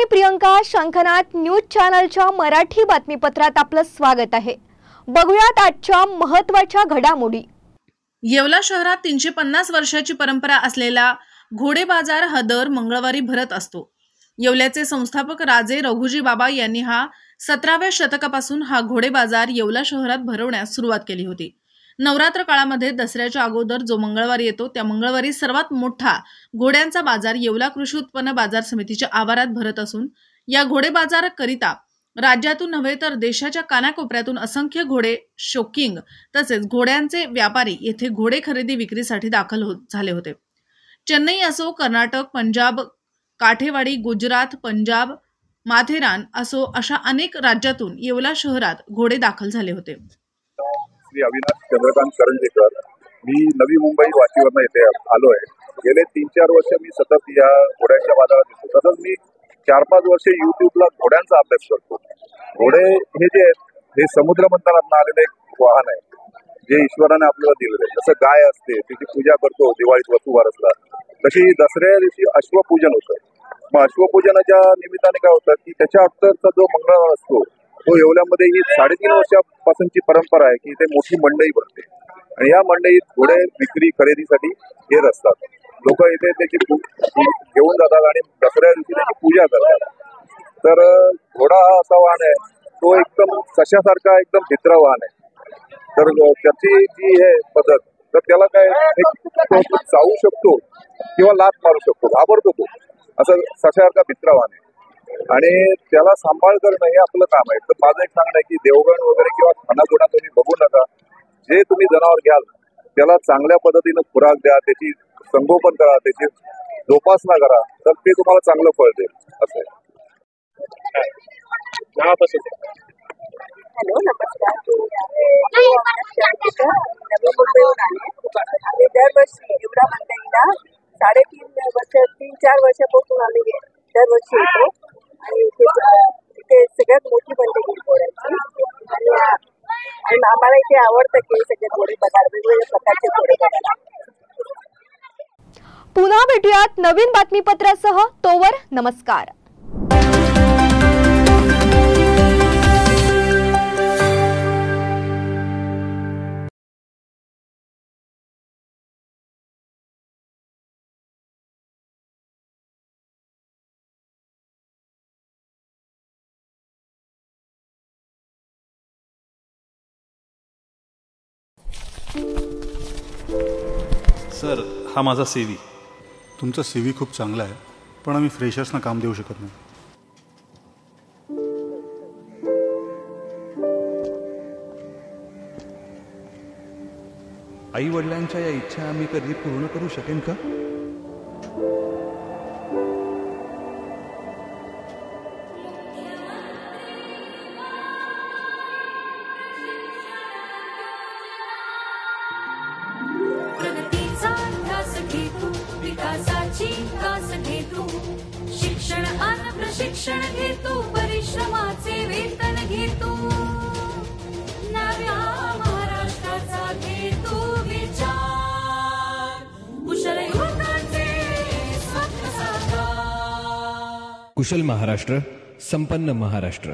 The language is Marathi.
मी प्रियंका. शंखनाद न्यूज चॅनलच्या मराठी बातमीपत्रात आपलं स्वागत आहे. बघूयात आजच्या महत्त्वाच्या घडामोडी. येवला शहरात 350 वर्षाची परंपरा असलेला घोडे बाजार हा दर मंगळवारी भरत असतो. येवल्याचे संस्थापक राजे रघुजी बाबा यांनी 17व्या शतकापासून हा घोडे बाजार येवला शहरात भरवण्यास सुरुवात केली होती. नवरात्र काळामध्ये दसऱ्याच्या अगोदर जो मंगळवारी येतो त्या मंगळवारी सर्वात मोठा घोड्यांचा बाजार येवला कृषी उत्पन्न बाजार समितीच्या आवारात भरत असून या घोडे बाजाराकरिता राज्यातून नव्हे तर देशाच्या कानाकोपऱ्यातून असंख्य घोडे शौकिंग तसेच घोड्यांचे व्यापारी येथे घोडे खरेदी विक्रीसाठी दाखल झाले होते. चेन्नई असो, कर्नाटक, पंजाब, काठेवाडी, गुजरात, पंजाब, माथेरान असो अशा अनेक राज्यातून येवला शहरात घोडे दाखल झाले होते. श्री अविनाश चंद्रकांत करंजेकर. मी नवी मुंबई वाशीवरून येथे आलो आहे. गेले 3-4 वर्ष मी सतत या घोड्यांच्या बाजारात येतो. तसंच मी 4-5 वर्ष युट्यूबला घोड्यांचा अभ्यास करतो. घोडे हे जे आहेत हे समुद्र मंथनातून आलेले एक वाहन आहे जे ईश्वराने आपल्याला दिलेलं आहे. जसं गाय असते तिची पूजा करतो दिवाळीत वसुबारसला, तशी दसऱ्या दिवशी अश्वपूजन होतं. मग अश्वपूजनाच्या निमित्ताने काय होतं की त्याच्या अगोदरचा जो मंगळवार असतो तो येवल्यामध्ये ही 3.5 वर्षापासूनची परंपरा आहे की इथे मोठी मंडई भरते आणि या मंडईत घोडे विक्री खरेदीसाठी येत असतात. लोक इथे त्याची घेऊन जातात आणि दसऱ्या दिवशी त्याची पूजा करतात. तर घोडा हा असा वाहन आहे तो एकदम सशासारखा एकदम भित्र वाहन आहे. तर त्याची जी आहे पद्धत तर त्याला काय चावू शकतो किंवा लात मारू शकतो, घाबरतो तो. असं सशासारखा भित्र वाहन आहे आणि त्याला सांभाळ करणं हे आपलं काम आहे. तर माझं एक सांगणं आहे की देवगण वगैरे किंवा खानापुडा तुम्ही बघू नका. जे तुम्ही जनावर घ्याल त्याला चांगल्या पद्धतीनं खुराक द्या, त्याची संगोपन करा, त्याची जोपासना करा, तर ते तुम्हाला चांगलं फळ देईल. असं आहे. हॅलो, नमस्कार. नवी मुंबईहून आले. आम्ही दरवर्षी एवढा मंडईला 3-4 वर्षापासून आम्ही दरवर्षी येतो आणि इथे सगळ्यात मोठी मंडई घोड्यांची आणि आम्हाला इथे आवडतं की सगळे घोडे बघायला, वेगवेगळ्या प्रकारचे घोडे बघायला. पुन्हा भेटूयात नवीन बातमीपत्रासह. तोवर नमस्कार. सर, हा माझा CV. तुमचा CV खूप चांगला आहे, पण आम्ही फ्रेशर्सना काम देऊ शकत नाही. आई वडिलांच्या या इच्छा आम्ही कधी पूर्ण करू शकेन का? शिक्षण आणि प्रशिक्षण घेतो, परिश्रमाचे वेतन घेतो, नव्या महाराष्ट्राचा घेतो विचार, कुशल युवकांचे स्वप्न साकार. कुशल महाराष्ट्र, संपन्न महाराष्ट्र.